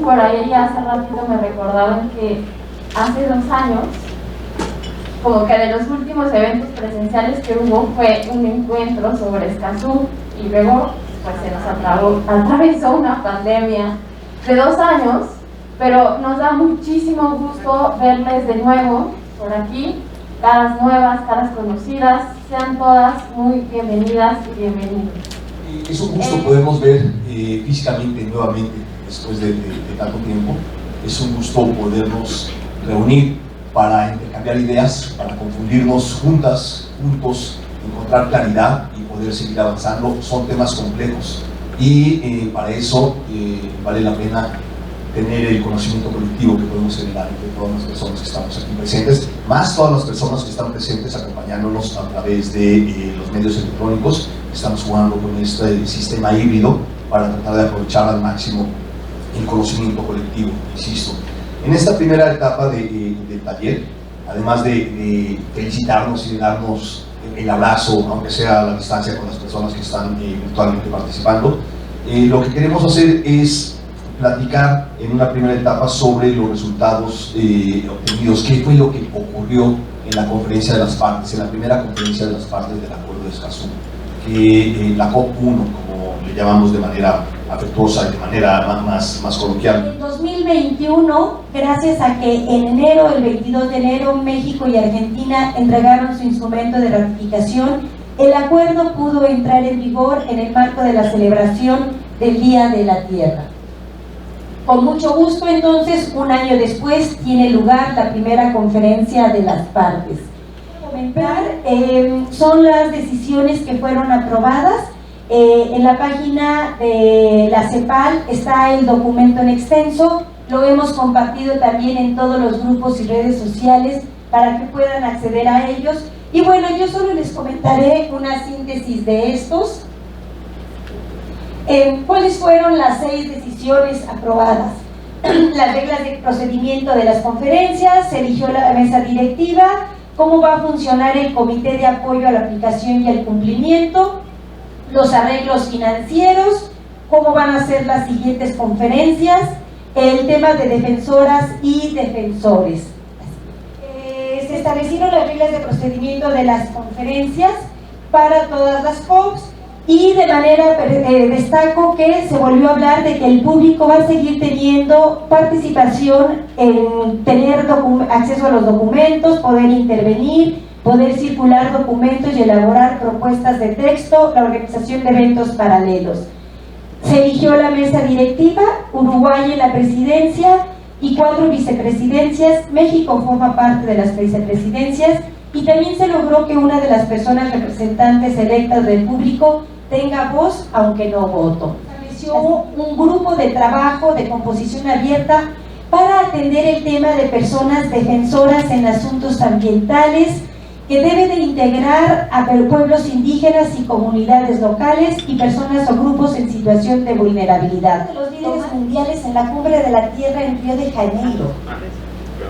por ahí hace ratito me recordaban que hace 2 años, como que de los últimos eventos presenciales que hubo fue un encuentro sobre Escazú, y luego pues se nos atravesó una pandemia de 2 años, pero nos da muchísimo gusto verles de nuevo por aquí, caras nuevas, caras conocidas, sean todas muy bienvenidas y bienvenidos. Es un gusto podernos ver físicamente nuevamente después de tanto tiempo. Es un gusto podernos reunir para intercambiar ideas, para confundirnos juntos, encontrar claridad y poder seguir avanzando. Son temas complejos y para eso vale la pena tener el conocimiento colectivo que podemos generar entre todas las personas que estamos aquí presentes, más todas las personas que están presentes acompañándonos a través de los medios electrónicos. Estamos jugando con este sistema híbrido para tratar de aprovechar al máximo el conocimiento colectivo, insisto. En esta primera etapa del taller, además de felicitarnos y de darnos el abrazo, aunque sea a la distancia con las personas que están virtualmente participando, lo que queremos hacer es platicar en una primera etapa sobre los resultados obtenidos, qué fue lo que ocurrió en la conferencia de las partes, en la primera conferencia de las partes del Acuerdo de Escazú, que la COP1, como le llamamos de manera afectuosa y de manera más coloquial. En 2021, gracias a que en enero, el 22 de enero, México y Argentina entregaron su instrumento de ratificación, el acuerdo pudo entrar en vigor en el marco de la celebración del Día de la Tierra. Con mucho gusto, entonces, un año después tiene lugar la primera conferencia de las partes. Comentar son las decisiones que fueron aprobadas. En la página de la CEPAL está el documento en extenso, lo hemos compartido también en todos los grupos y redes sociales para que puedan acceder a ellos. Y bueno, yo solo les comentaré una síntesis de estos. ¿Cuáles fueron las 6 decisiones aprobadas? Las reglas de procedimiento de las conferencias, se eligió la mesa directiva, cómo va a funcionar el comité de apoyo a la aplicación y al cumplimiento, los arreglos financieros, cómo van a ser las siguientes conferencias, el tema de defensoras y defensores. Se establecieron las reglas de procedimiento de las conferencias para todas las COPs. Y de manera destaco que se volvió a hablar de que el público va a seguir teniendo participación en tener acceso a los documentos, poder intervenir, poder circular documentos y elaborar propuestas de texto, la organización de eventos paralelos. Se eligió la mesa directiva, Uruguay en la presidencia y 4 vicepresidencias. México forma parte de las vicepresidencias y también se logró que una de las personas representantes electas del público tenga voz, aunque no voto. Estableció un grupo de trabajo de composición abierta para atender el tema de personas defensoras en asuntos ambientales, que debe de integrar a pueblos indígenas y comunidades locales y personas o grupos en situación de vulnerabilidad. Los líderes mundiales en la Cumbre de la Tierra en Río de Janeiro.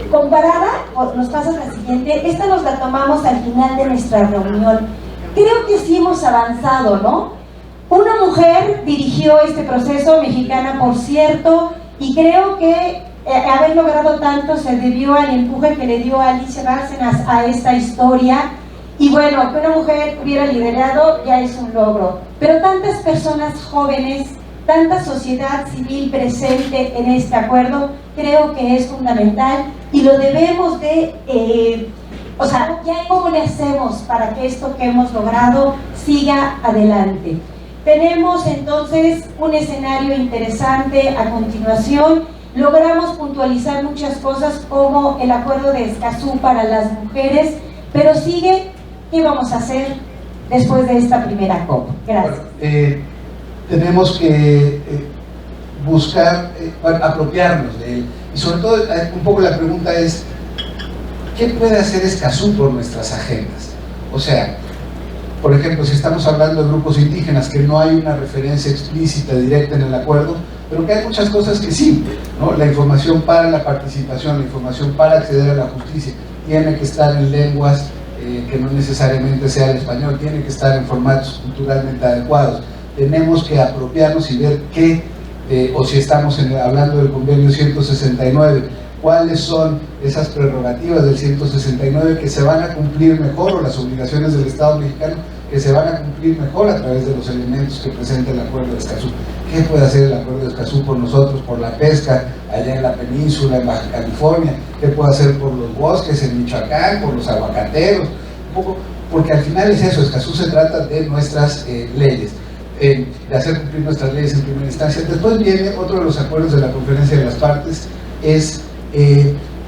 Comparada, nos pasa la siguiente, esta nos la tomamos al final de nuestra reunión. Creo que sí hemos avanzado, ¿no? Una mujer dirigió este proceso, mexicana por cierto, y creo que haber logrado tanto se debió al empuje que le dio Alicia Bárcenas a esta historia. Y bueno, que una mujer hubiera liderado ya es un logro. Pero tantas personas jóvenes, tanta sociedad civil presente en este acuerdo, creo que es fundamental y lo debemos de... ¿cómo le hacemos para que esto que hemos logrado siga adelante? Tenemos entonces un escenario interesante a continuación. Logramos puntualizar muchas cosas como el acuerdo de Escazú para las mujeres, pero sigue, ¿qué vamos a hacer después de esta primera COP? Gracias. Bueno, tenemos que buscar apropiarnos de él y sobre todo un poco la pregunta es ¿qué puede hacer Escazú por nuestras agendas? O sea, por ejemplo, si estamos hablando de grupos indígenas, que no hay una referencia explícita, directa en el acuerdo, pero que hay muchas cosas que sí, ¿no? La información para la participación, la información para acceder a la justicia, tiene que estar en lenguas que no necesariamente sea el español, tiene que estar en formatos culturalmente adecuados. Tenemos que apropiarnos y ver qué o si estamos hablando del convenio 169, cuáles son esas prerrogativas del 169 que se van a cumplir mejor, o las obligaciones del Estado mexicano que se van a cumplir mejor a través de los elementos que presenta el Acuerdo de Escazú. ¿Qué puede hacer el Acuerdo de Escazú por nosotros, por la pesca allá en la península, en Baja California? ¿Qué puede hacer por los bosques en Michoacán, por los aguacateros? Un poco, porque al final es eso, Escazú se trata de nuestras leyes, de hacer cumplir nuestras leyes en primera instancia. Después viene otro de los acuerdos de la Conferencia de las Partes,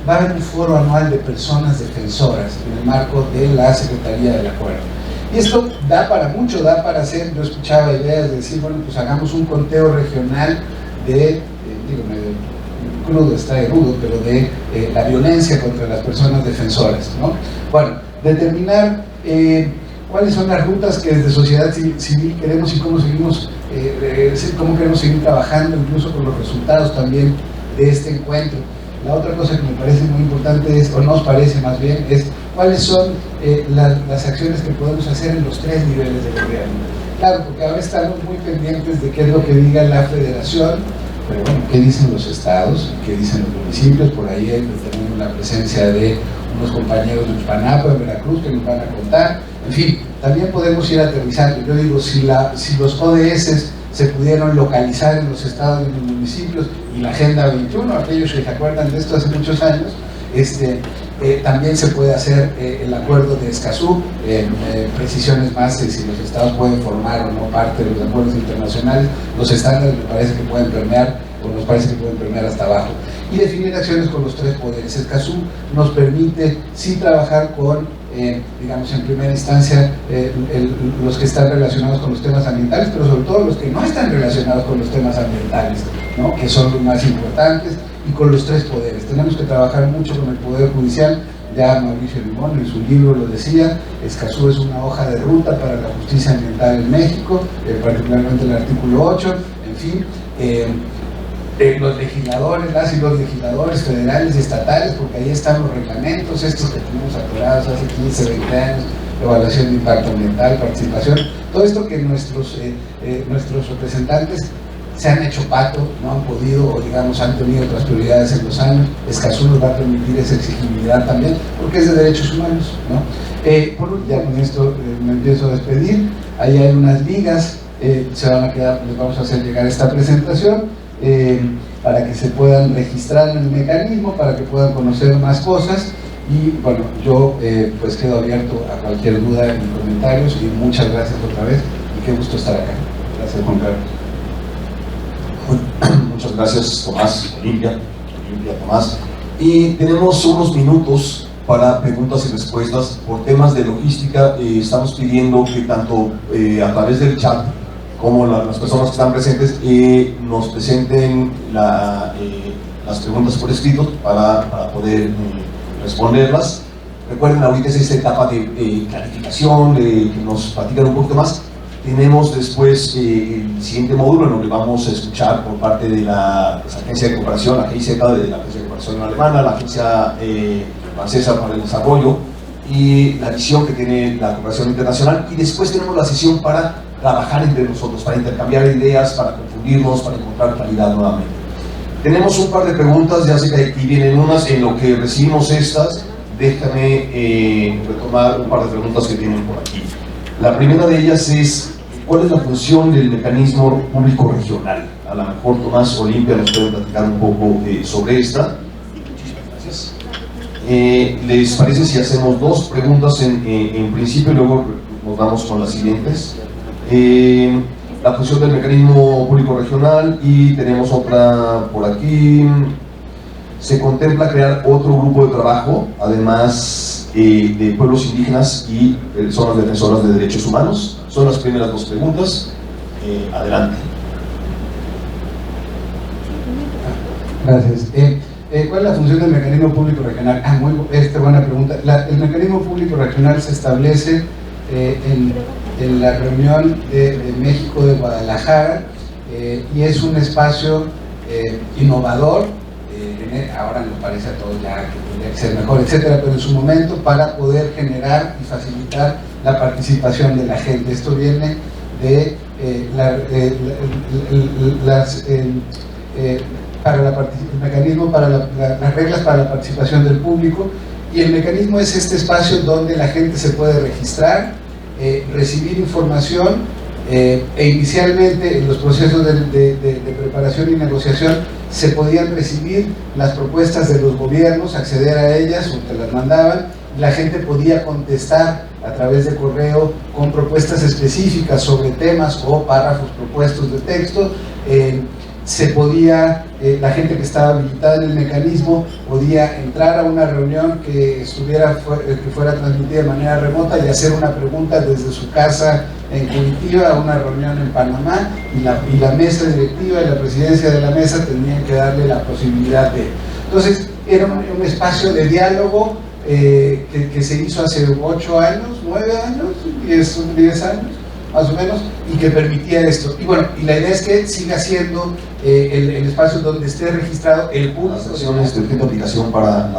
va a haber un foro anual de personas defensoras en el marco de la Secretaría del Acuerdo. Y esto da para mucho, da para hacer, yo escuchaba ideas de decir, bueno, pues hagamos un conteo regional de, crudo está de rudo, pero de la violencia contra las personas defensoras, ¿no? Bueno, determinar cuáles son las rutas que desde sociedad civil queremos y cómo queremos seguir trabajando, incluso con los resultados también de este encuentro. La otra cosa que me parece muy importante es, o nos parece más bien, es cuáles son las acciones que podemos hacer en los 3 niveles de gobierno. Claro, porque ahora estamos muy pendientes de qué es lo que diga la federación, pero bueno, qué dicen los estados, qué dicen los municipios. Por ahí tenemos la presencia de unos compañeros de Uxpanapa, en Veracruz, que nos van a contar. En fin, también podemos ir aterrizando. Yo digo, si los ODS se pudieron localizar en los estados y en los municipios, y la Agenda 21, aquellos que se acuerdan de esto hace muchos años, también se puede hacer el Acuerdo de Escazú, precisiones más de si los estados pueden formar o no parte de los acuerdos internacionales. Los estándares me parece que pueden permear, o nos parece que pueden permear hasta abajo, y definir acciones con los 3 poderes. Escazú nos permite sí trabajar con, digamos, en primera instancia los que están relacionados con los temas ambientales, pero sobre todo los que no están relacionados con los temas ambientales, ¿no? Que son los más importantes, y con los 3 poderes. Tenemos que trabajar mucho con el Poder Judicial. Ya Mauricio Limón en su libro lo decía, Escazú es una hoja de ruta para la justicia ambiental en México, particularmente el artículo 8, en fin. Los legisladores, las y los legisladores federales y estatales, porque ahí están los reglamentos, estos que tenemos atorados hace 15, 20 años, evaluación de impacto ambiental, participación, todo esto que nuestros representantes se han hecho pato, no han podido, o digamos han tenido otras prioridades en los años. Escazú nos va a permitir esa exigibilidad también, porque es de derechos humanos, ¿no? Ya con esto me empiezo a despedir. Ahí hay unas ligas, se van a quedar, les vamos a hacer llegar esta presentación, para que se puedan registrar en el mecanismo, para que puedan conocer más cosas. Y bueno, yo pues quedo abierto a cualquier duda y comentarios, y muchas gracias otra vez, y qué gusto estar acá. Gracias, Juan Carlos. Muchas gracias, Tomás, Olimpia, Tomás. Y tenemos unos minutos para preguntas y respuestas. Por temas de logística, estamos pidiendo que tanto a través del chat como las personas que están presentes nos presenten las preguntas por escrito para poder responderlas. Recuerden, ahorita es esta etapa de clarificación, de que nos platican un poquito más. Tenemos después el siguiente módulo en donde vamos a escuchar por parte de la Agencia de Cooperación, la GIZ, de la Agencia de Cooperación Alemana, la Agencia Francesa para el Desarrollo, y la visión que tiene la cooperación internacional. Y después tenemos la sesión para trabajar entre nosotros, para intercambiar ideas, para confundirnos, para encontrar claridad nuevamente. Tenemos un par de preguntas, ya sé que aquí vienen unas. En lo que recibimos estas, déjame retomar un par de preguntas que tienen por aquí. La primera de ellas es: ¿cuál es la función del mecanismo público regional? A lo mejor Tomás, Olimpia nos puede platicar un poco sobre esta. Muchísimas gracias. ¿Les parece si hacemos 2 preguntas en principio y luego nos vamos con las siguientes? La función del mecanismo público regional, y tenemos otra por aquí. Se contempla crear otro grupo de trabajo, además de pueblos indígenas y personas defensoras de derechos humanos. Son las primeras 2 preguntas. Adelante. Gracias. ¿Cuál es la función del mecanismo público regional? Muy buena pregunta. El mecanismo público regional se establece en la reunión de México de Guadalajara, y es un espacio innovador. Ahora nos parece a todos ya que tendría que ser mejor, etcétera, pero en su momento, para poder generar y facilitar la participación de la gente. Esto viene de el mecanismo para las reglas para la participación del público, y el mecanismo es este espacio donde la gente se puede registrar, recibir información, e inicialmente en los procesos de preparación y negociación se podían recibir las propuestas de los gobiernos, acceder a ellas o te las mandaban, y la gente podía contestar a través de correo con propuestas específicas sobre temas o párrafos propuestos de texto. Se podía, la gente que estaba habilitada en el mecanismo podía entrar a una reunión que fuera transmitida de manera remota y hacer una pregunta desde su casa en Curitiba a una reunión en Panamá, y la mesa directiva y la presidencia de la mesa tenían que darle la posibilidad de... Entonces era un espacio de diálogo que se hizo hace 8 años, 9 años, 10 años más o menos, y que permitía esto. Y bueno, y la idea es que siga siendo el espacio donde esté registrado el público. Las acciones de urgente aplicación para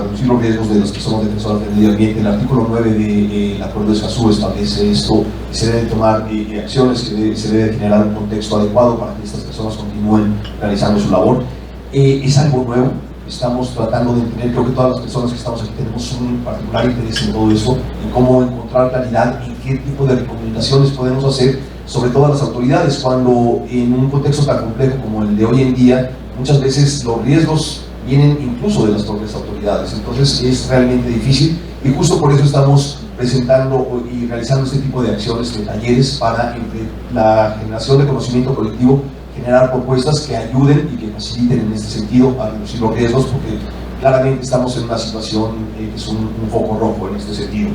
reducir los riesgos de las personas defensoras del medio ambiente. El artículo 9 del Acuerdo de Escazú establece esto, y se deben tomar acciones, que se debe generar un contexto adecuado para que estas personas continúen realizando su labor. Es algo nuevo. Estamos tratando de entender, creo que todas las personas que estamos aquí tenemos un particular interés en todo eso, en cómo encontrar claridad en qué tipo de recomendaciones podemos hacer, sobre todo a las autoridades, cuando en un contexto tan complejo como el de hoy en día, muchas veces los riesgos vienen incluso de las propias autoridades. Entonces es realmente difícil, y justo por eso estamos presentando y realizando este tipo de acciones, de talleres, para entre la generación de conocimiento colectivo, generar propuestas que ayuden y que faciliten en este sentido a reducir los riesgos, porque claramente estamos en una situación que es un foco rojo en este sentido.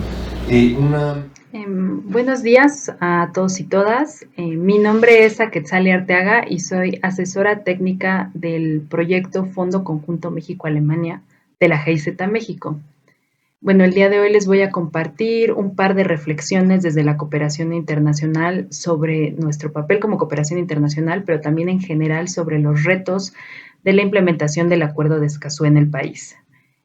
Buenos días a todos y todas. Mi nombre es Aquetzali Arteaga y soy asesora técnica del proyecto Fondo Conjunto México-Alemania de la GIZ México. Bueno, el día de hoy les voy a compartir un par de reflexiones desde la cooperación internacional sobre nuestro papel como cooperación internacional, pero también en general sobre los retos de la implementación del Acuerdo de Escazú en el país.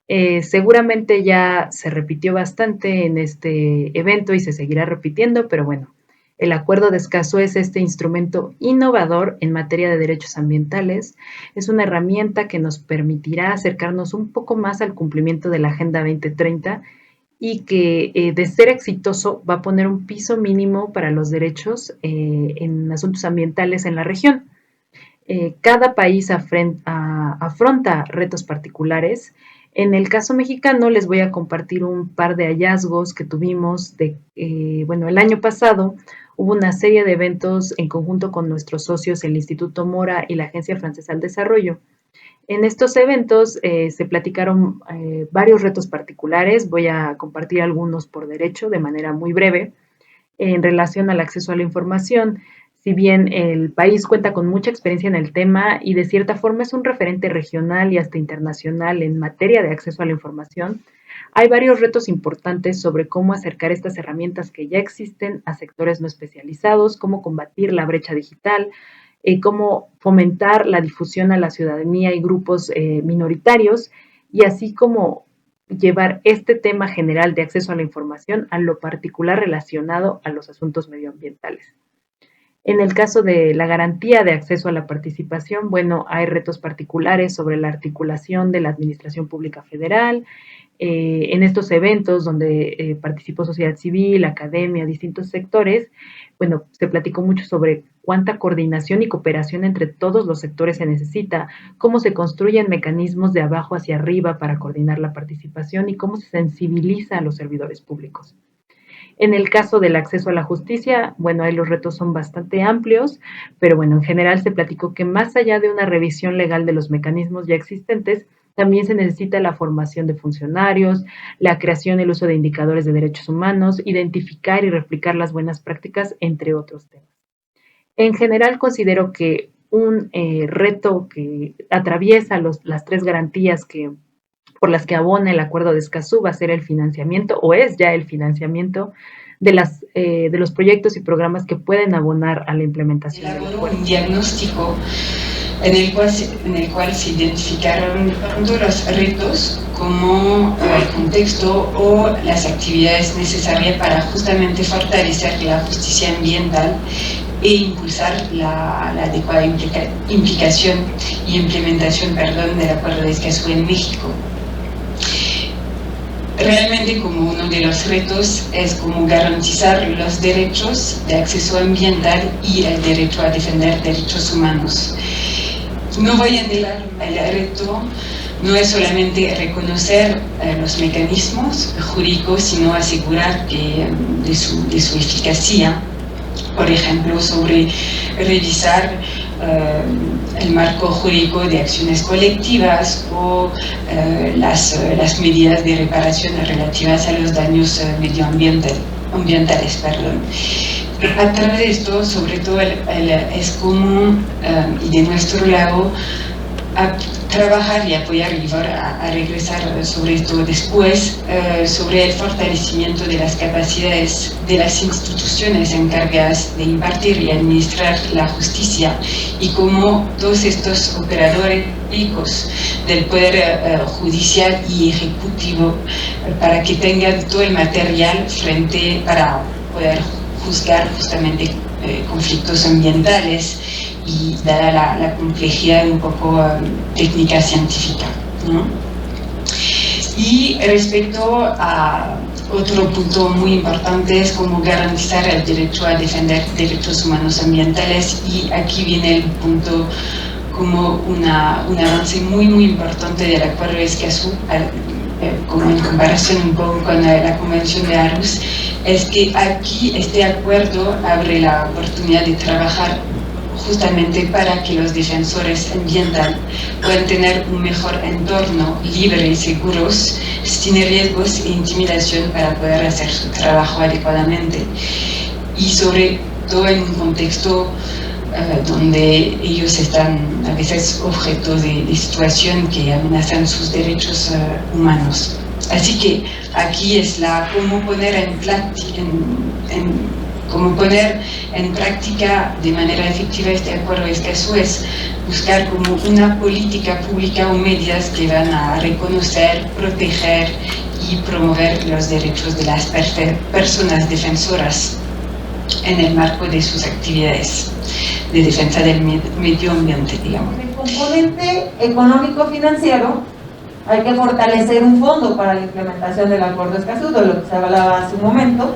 Seguramente ya se repitió bastante en este evento y se seguirá repitiendo, pero bueno, el Acuerdo de Escazú es este instrumento innovador en materia de derechos ambientales. Es una herramienta que nos permitirá acercarnos un poco más al cumplimiento de la Agenda 2030 y que, de ser exitoso, va a poner un piso mínimo para los derechos en asuntos ambientales en la región. Cada país afronta retos particulares. En el caso mexicano les voy a compartir un par de hallazgos que tuvimos el año pasado. Hubo una serie de eventos en conjunto con nuestros socios, el Instituto Mora y la Agencia Francesa al Desarrollo. En estos eventos se platicaron varios retos particulares. Voy a compartir algunos por derecho de manera muy breve. En relación al acceso a la información, si bien el país cuenta con mucha experiencia en el tema y de cierta forma es un referente regional y hasta internacional en materia de acceso a la información, hay varios retos importantes sobre cómo acercar estas herramientas que ya existen a sectores no especializados, cómo combatir la brecha digital, cómo fomentar la difusión a la ciudadanía y grupos minoritarios, y así como llevar este tema general de acceso a la información a lo particular relacionado a los asuntos medioambientales. En el caso de la garantía de acceso a la participación, bueno, hay retos particulares sobre la articulación de la Administración Pública Federal. En estos eventos donde participó sociedad civil, academia, distintos sectores, bueno, se platicó mucho sobre cuánta coordinación y cooperación entre todos los sectores se necesita, cómo se construyen mecanismos de abajo hacia arriba para coordinar la participación y cómo se sensibiliza a los servidores públicos. En el caso del acceso a la justicia, bueno, ahí los retos son bastante amplios, pero bueno, en general se platicó que más allá de una revisión legal de los mecanismos ya existentes, también se necesita la formación de funcionarios, la creación y el uso de indicadores de derechos humanos, identificar y replicar las buenas prácticas, entre otros temas. En general considero que un reto que atraviesa las tres garantías por las que abona el Acuerdo de Escazú va a ser el financiamiento, o es ya el financiamiento de los proyectos y programas que pueden abonar a la implementación. Elaboró un diagnóstico en el cual se identificaron tanto los retos como el contexto o las actividades necesarias para justamente fortalecer la justicia ambiental e impulsar la adecuada implicación y implementación del Acuerdo de Escazú en México. Realmente, como uno de los retos es como garantizar los derechos de acceso ambiental y el derecho a defender derechos humanos. No voy a negar el reto, no es solamente reconocer los mecanismos jurídicos, sino asegurar de su eficacia. Por ejemplo, sobre revisar el marco jurídico de acciones colectivas o las medidas de reparación relativas a los daños medioambientales. A través de esto, sobre todo, es como, y de nuestro lado, trabajar y apoyar y a regresar sobre esto después, sobre el fortalecimiento de las capacidades de las instituciones encargadas de impartir y administrar la justicia, y cómo todos estos operadores públicos del poder judicial y ejecutivo, para que tengan todo el material para poder juzgar justamente conflictos ambientales, y dada la complejidad un poco técnica científica, ¿no? Y respecto a otro punto muy importante es cómo garantizar el derecho a defender derechos humanos ambientales, y aquí viene el punto como un avance muy importante del Acuerdo de Escazú, como en comparación un poco con la Convención de Aarhus, es que aquí este acuerdo abre la oportunidad de trabajar justamente para que los defensores ambientales puedan tener un mejor entorno libre y seguros, sin riesgos e intimidación, para poder hacer su trabajo adecuadamente. Y sobre todo en un contexto donde ellos están a veces objeto de situación que amenazan sus derechos humanos. Así que aquí es cómo poner en práctica de manera efectiva este Acuerdo de Escazú, es buscar como una política pública o medidas que van a reconocer, proteger y promover los derechos de las personas defensoras en el marco de sus actividades de defensa del medio ambiente, digamos. En el componente económico-financiero hay que fortalecer un fondo para la implementación del Acuerdo de Escazú, de lo que se hablaba hace un momento.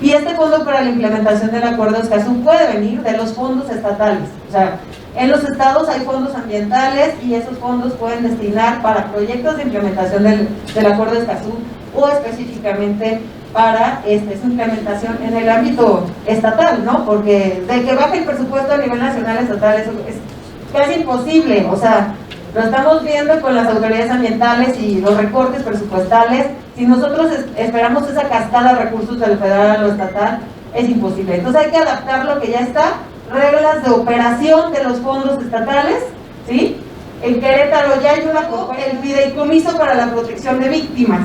Y este fondo para la implementación del Acuerdo de Escazú puede venir de los fondos estatales. O sea, en los estados hay fondos ambientales, y esos fondos pueden destinar para proyectos de implementación del Acuerdo de Escazú, o específicamente para su implementación en el ámbito estatal, ¿no? Porque de que baje el presupuesto a nivel nacional, estatal, eso es casi imposible. O sea, lo estamos viendo con las autoridades ambientales y los recortes presupuestales. Si nosotros esperamos esa cascada de recursos del federal a lo estatal, es imposible. Entonces hay que adaptar lo que ya está, reglas de operación de los fondos estatales, ¿sí? En Querétaro ya hay el fideicomiso para la protección de víctimas.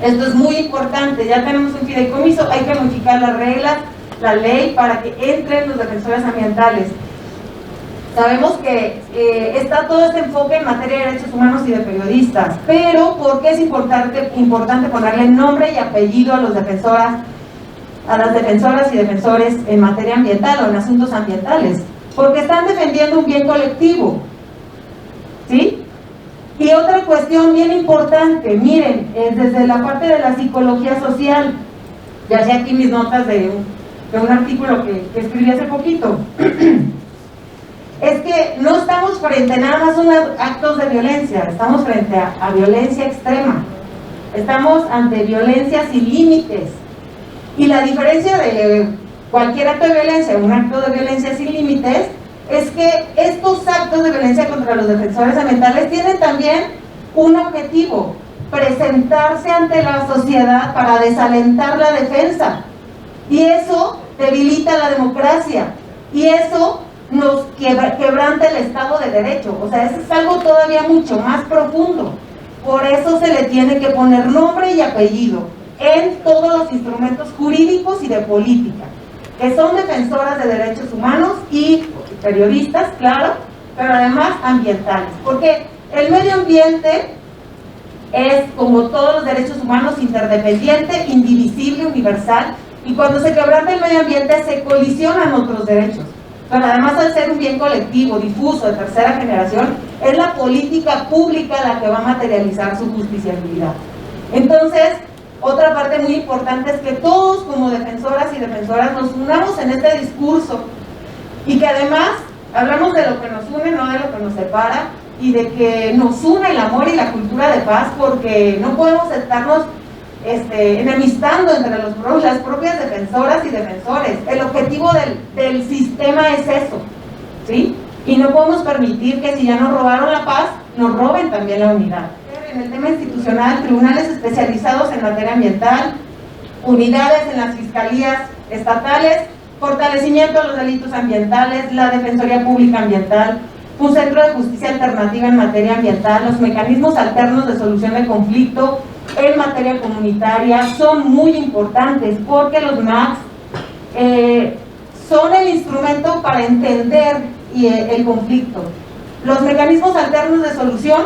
Esto es muy importante, ya tenemos un fideicomiso, hay que modificar las reglas, la ley, para que entren los defensores ambientales. Sabemos que está todo este enfoque en materia de derechos humanos y de periodistas, pero ¿por qué es importante ponerle nombre y apellido a las defensoras y defensores en materia ambiental o en asuntos ambientales? Porque están defendiendo un bien colectivo, ¿sí? Y otra cuestión bien importante, miren, desde la parte de la psicología social, ya sé aquí mis notas de un artículo que escribí hace poquito, es que no estamos frente nada más a unos actos de violencia, estamos frente a violencia extrema, estamos ante violencia sin límites, y la diferencia de cualquier acto de violencia, un acto de violencia sin límites, es que estos actos de violencia contra los defensores ambientales tienen también un objetivo: presentarse ante la sociedad para desalentar la defensa, y eso debilita la democracia, y eso nos quebranta el Estado de Derecho. O sea, eso es algo todavía mucho más profundo. Por eso se le tiene que poner nombre y apellido en todos los instrumentos jurídicos y de política, que son defensoras de derechos humanos y periodistas, claro, pero además ambientales, porque el medio ambiente es, como todos los derechos humanos, interdependiente, indivisible, universal, Y cuando se quebranta el medio ambiente se colisionan otros derechos. Pero además, al ser un bien colectivo, difuso, de tercera generación, es la política pública la que va a materializar su justiciabilidad. Entonces, otra parte muy importante es que todos como defensoras y defensoras nos unamos en este discurso y que además hablamos de lo que nos une, no de lo que nos separa, y de que nos une el amor y la cultura de paz, porque no podemos estarnos enemistando entre las propias defensoras y defensores. El objetivo del sistema es eso, ¿sí? Y no podemos permitir que si ya nos robaron la paz, nos roben también la unidad. En el tema institucional, tribunales especializados en materia ambiental, unidades en las fiscalías estatales, fortalecimiento de los delitos ambientales, la Defensoría Pública Ambiental, un centro de justicia alternativa en materia ambiental, los mecanismos alternos de solución de conflicto en materia comunitaria son muy importantes, porque los MACs son el instrumento para entender el conflicto. Los mecanismos alternos de solución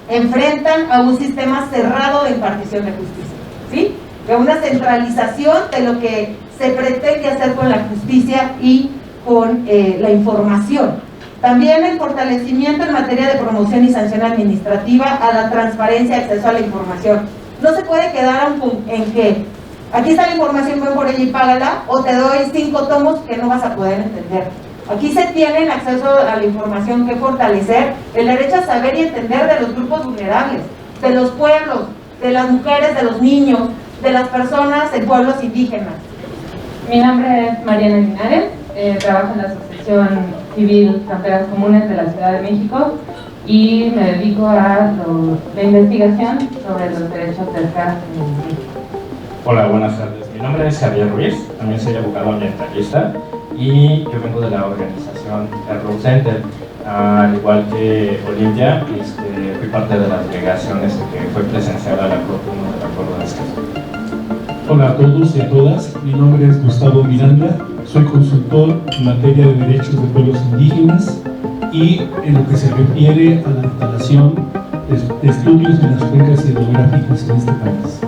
enfrentan a un sistema cerrado de impartición de justicia, ¿sí? De una centralización de lo que se pretende hacer con la justicia y con la información. También el fortalecimiento en materia de promoción y sanción administrativa a la transparencia y acceso a la información. No se puede quedar en que aquí está la información, ven por ella y págala, o te doy 5 tomos que no vas a poder entender. Aquí se tiene el acceso a la información que fortalecer, el derecho a saber y entender de los grupos vulnerables, de los pueblos, de las mujeres, de los niños, de las personas en pueblos indígenas. Mi nombre es Mariana Linares, trabajo en la Asociación Civil Fronteras Comunes de la Ciudad de México y me dedico a la investigación sobre los derechos del gas en México. Hola, buenas tardes. Mi nombre es Javier Ruiz, también soy abogado ambientalista y yo vengo de la organización Road Center. Al igual que Olimpia, fui parte de las delegaciones que fue presenciada la COP1 del Acuerdo de Escazú. Hola a todos y a todas, mi nombre es Gustavo Miranda, soy consultor en materia de derechos de pueblos indígenas y en lo que se refiere a la instalación de estudios en las cuencas hidrográficas en este país.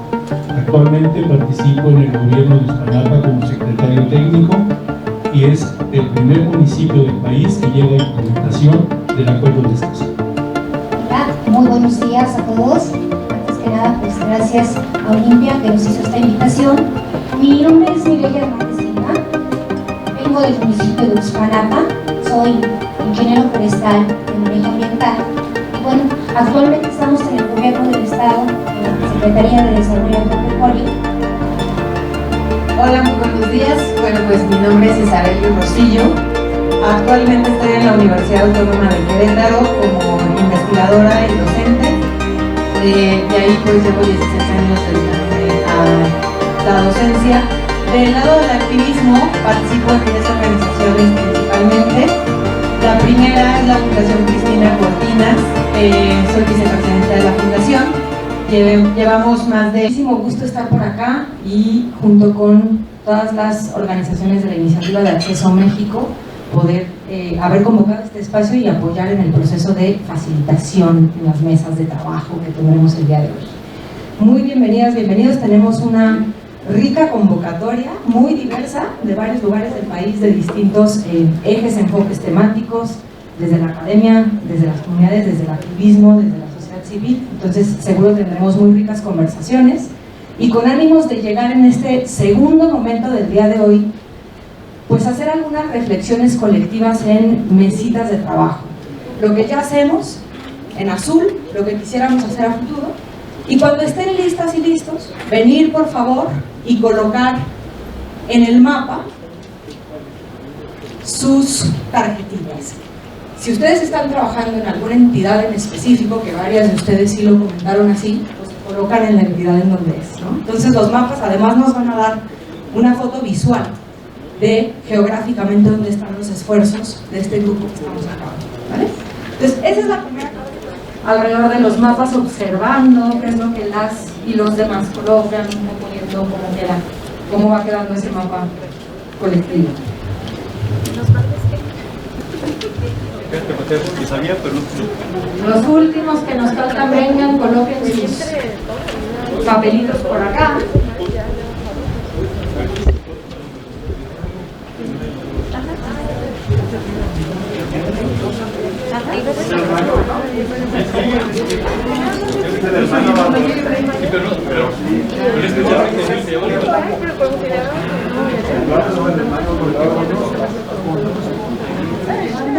Actualmente participo en el gobierno de Iztapalapa como secretario técnico y es el primer municipio del país que lleva la implementación del Acuerdo de Escazú. Hola, muy buenos días a todos. Antes que nada, pues gracias a Olimpia que nos hizo esta invitación. Mi nombre es Mireya Hernández Silva, vengo del municipio de Iztapalapa, soy ingeniero forestal en manejo ambiental y bueno, actualmente estamos en el gobierno del estado, en la Secretaría de Desarrollo Agropecuario. Hola, muy buenos días. Bueno, pues mi nombre es Isabel Rosillo. Actualmente estoy en la Universidad Autónoma de Querétaro como investigadora y docente. De ahí pues llevo 16 años dedicándome a la docencia. Del lado del activismo participo en 3 organizaciones principalmente. La primera es la Fundación Cristina Cortinas. Soy vicepresidenta de la fundación. Llevamos más de... Muchísimo gusto estar por acá y junto con todas las organizaciones de la Iniciativa de Acceso a México poder haber convocado este espacio y apoyar en el proceso de facilitación en las mesas de trabajo que tendremos el día de hoy. Muy bienvenidas, bienvenidos. Tenemos una rica convocatoria, muy diversa, de varios lugares del país, de distintos ejes, enfoques temáticos, desde la academia, desde las comunidades, desde el activismo, desde la sociedad civil. Entonces seguro tendremos muy ricas conversaciones y con ánimos de llegar en este segundo momento del día de hoy, pues hacer algunas reflexiones colectivas en mesitas de trabajo. Lo que ya hacemos en azul, lo que quisiéramos hacer a futuro, y cuando estén listas y listos, venir por favor y colocar en el mapa sus tarjetitas. Si ustedes están trabajando en alguna entidad en específico, que varias de ustedes sí lo comentaron así, pues colocan en la entidad en donde es, ¿no? Entonces los mapas además nos van a dar una foto visual de geográficamente dónde están los esfuerzos de este grupo que estamos acabando, ¿vale? Entonces esa es la primera cosa, alrededor de los mapas, observando qué es lo que las y los demás colocan, un poco viendo cómo va quedando ese mapa colectivo. Los últimos que nos faltan, vengan, coloquen sus papelitos por acá.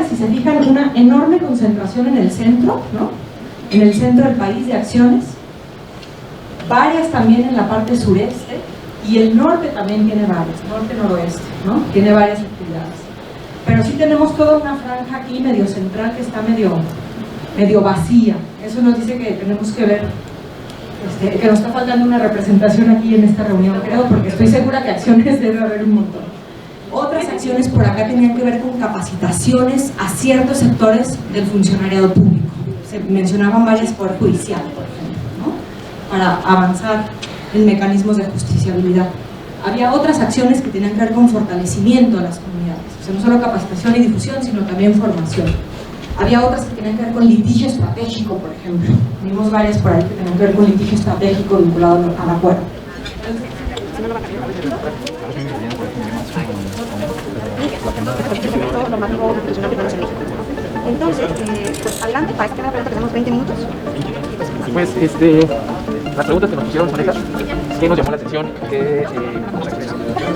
Si se fijan, una enorme concentración en el centro, ¿no? En el centro del país de acciones, varias también en la parte sureste, y el norte también tiene varias, norte-noroeste, ¿no? Tiene varias actividades. Pero sí tenemos toda una franja aquí medio central que está medio vacía. Eso nos dice que tenemos que ver, que nos está faltando una representación aquí en esta reunión, creo, porque estoy segura que acciones debe haber un montón. Otras acciones por acá tenían que ver con capacitaciones a ciertos sectores del funcionariado público. Se mencionaban varias por judicial, por ejemplo, ¿no? Para avanzar en mecanismos de justiciabilidad. Había otras acciones que tenían que ver con fortalecimiento de las comunidades, o sea, no solo capacitación y difusión, sino también formación. Había otras que tenían que ver con litigio estratégico, por ejemplo. Vimos varias por ahí que tenían que ver con litigio estratégico vinculado al acuerdo. Entonces, pues adelante, para esta pregunta tenemos 20 minutos. Pues, las preguntas que nos pusieron son esas. ¿Qué nos llamó la atención?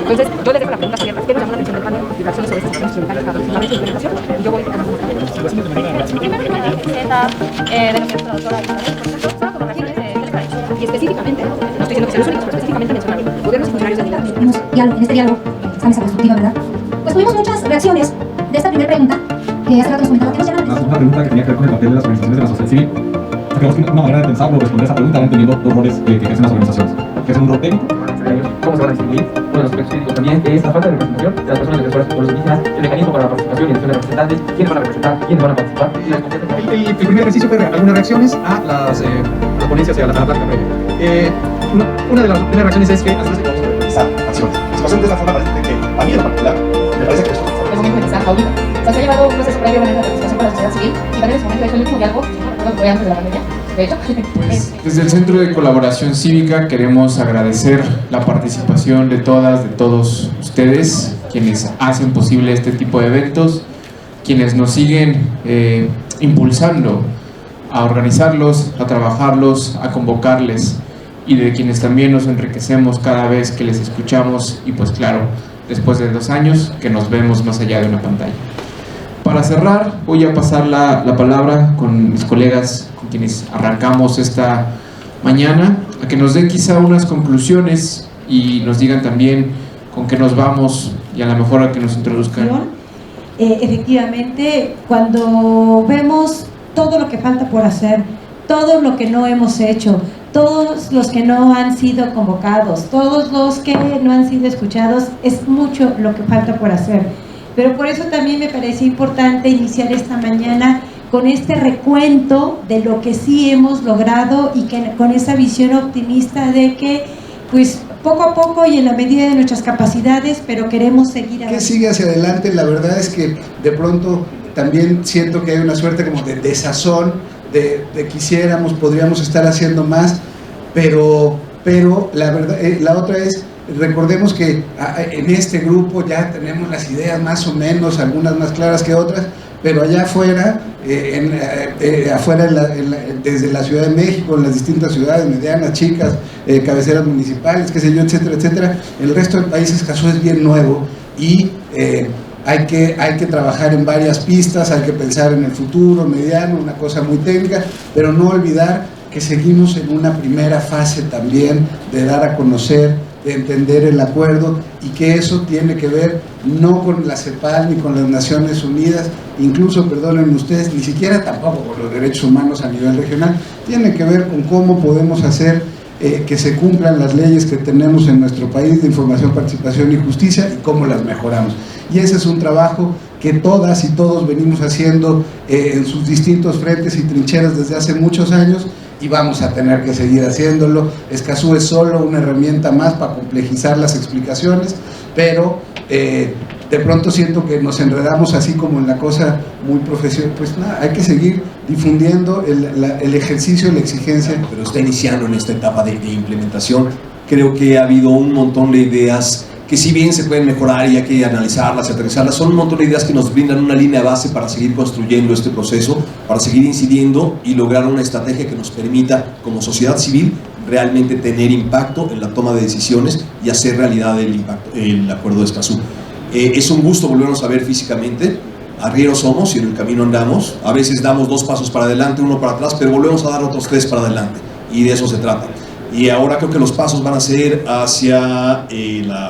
Entonces, yo les dejo la pregunta abierta. ¿Qué nos llamó la atención del panel? Y reacciones sobre estas acciones tributarias para aproximadamente su implementación. Y yo voy a y específicamente, no estoy diciendo que sean los únicos, pero específicamente mencionaron gobiernos y funcionarios de nivel. En este diálogo, esta mesa constructiva, ¿verdad? Pues tuvimos muchas reacciones de esta primera pregunta que hace rato nos comentaba que nos llaman. Una pregunta que tenía que ver con el papel de las organizaciones de la sociedad civil. Creo que una manera de pensarlo, responder esa pregunta, entendiendo dos roles que ejercen las organizaciones, que es un rol técnico. ¿Cómo se van a distribuir? Uno de los aspectos críticos también es la falta de representación de las personas defensoras de pueblos indígenas, el mecanismo para la participación y elección de representantes, quiénes van a representar, quiénes van a participar y las competencias. El primer ejercicio fue algunas reacciones a las ponencias y a la plática previa. Una de las primeras reacciones es que nosotros vamos a realizar acciones. Si lo hacen de esta forma, parece que a mí en particular me parece que esto es momento de empezar ahorita. O sea, se ha llevado un proceso previo de participación con la sociedad civil y también es momento de hecho el último diálogo, no fue antes de la pandemia. De hecho, pues, desde el Centro de Colaboración Cívica queremos agradecer la participación de todas, de todos ustedes, quienes hacen posible este tipo de eventos, quienes nos siguen impulsando a organizarlos, a trabajarlos, a convocarles, y de quienes también nos enriquecemos cada vez que les escuchamos, y pues claro, después de 2 años que nos vemos más allá de una pantalla. Para cerrar, voy a pasar la palabra con mis colegas con quienes arrancamos esta mañana, a que nos den quizá unas conclusiones y nos digan también con qué nos vamos, y a lo mejor a que nos introduzcan. Efectivamente, cuando vemos todo lo que falta por hacer, todo lo que no hemos hecho, todos los que no han sido convocados, todos los que no han sido escuchados, es mucho lo que falta por hacer. Pero por eso también me pareció importante iniciar esta mañana con este recuento de lo que sí hemos logrado, y que con esa visión optimista de que pues poco a poco y en la medida de nuestras capacidades, pero queremos seguir adelante. ¿Qué sigue hacia adelante? La verdad es que de pronto también siento que hay una suerte como de desazón, de quisiéramos, podríamos estar haciendo más, pero la verdad, la otra es, recordemos que en este grupo ya tenemos las ideas más o menos, algunas más claras que otras, pero allá afuera, desde la Ciudad de México, en las distintas ciudades medianas, chicas, cabeceras municipales, qué sé yo, etcétera, etcétera, el resto del país Escazú es bien nuevo, y hay que trabajar en varias pistas, hay que pensar en el futuro mediano, una cosa muy técnica, pero no olvidar que seguimos en una primera fase también de dar a conocer, de entender el acuerdo, y que eso tiene que ver no con la CEPAL ni con las Naciones Unidas, incluso, perdónenme ustedes, ni siquiera tampoco con los derechos humanos a nivel regional, tiene que ver con cómo podemos hacer que se cumplan las leyes que tenemos en nuestro país de información, participación y justicia, y cómo las mejoramos. Y ese es un trabajo que todas y todos venimos haciendo en sus distintos frentes y trincheras desde hace muchos años, y vamos a tener que seguir haciéndolo. Escazú es solo una herramienta más para complejizar las explicaciones, pero de pronto siento que nos enredamos así como en la cosa muy profesional. Pues nada, hay que seguir difundiendo el ejercicio, la exigencia. Pero está iniciando en esta etapa de implementación. Creo que ha habido un montón de ideas que si bien se pueden mejorar y hay que analizarlas y aterrizarlas, son un montón de ideas que nos brindan una línea base para seguir construyendo este proceso, para seguir incidiendo y lograr una estrategia que nos permita como sociedad civil realmente tener impacto en la toma de decisiones y hacer realidad el acuerdo de Escazú. Es un gusto volvernos a ver físicamente. Arrieros somos y en el camino andamos. A veces damos 2 pasos para adelante, 1 para atrás, pero volvemos a dar otros 3 para adelante, y de eso se trata. Y ahora creo que los pasos van a ser hacia la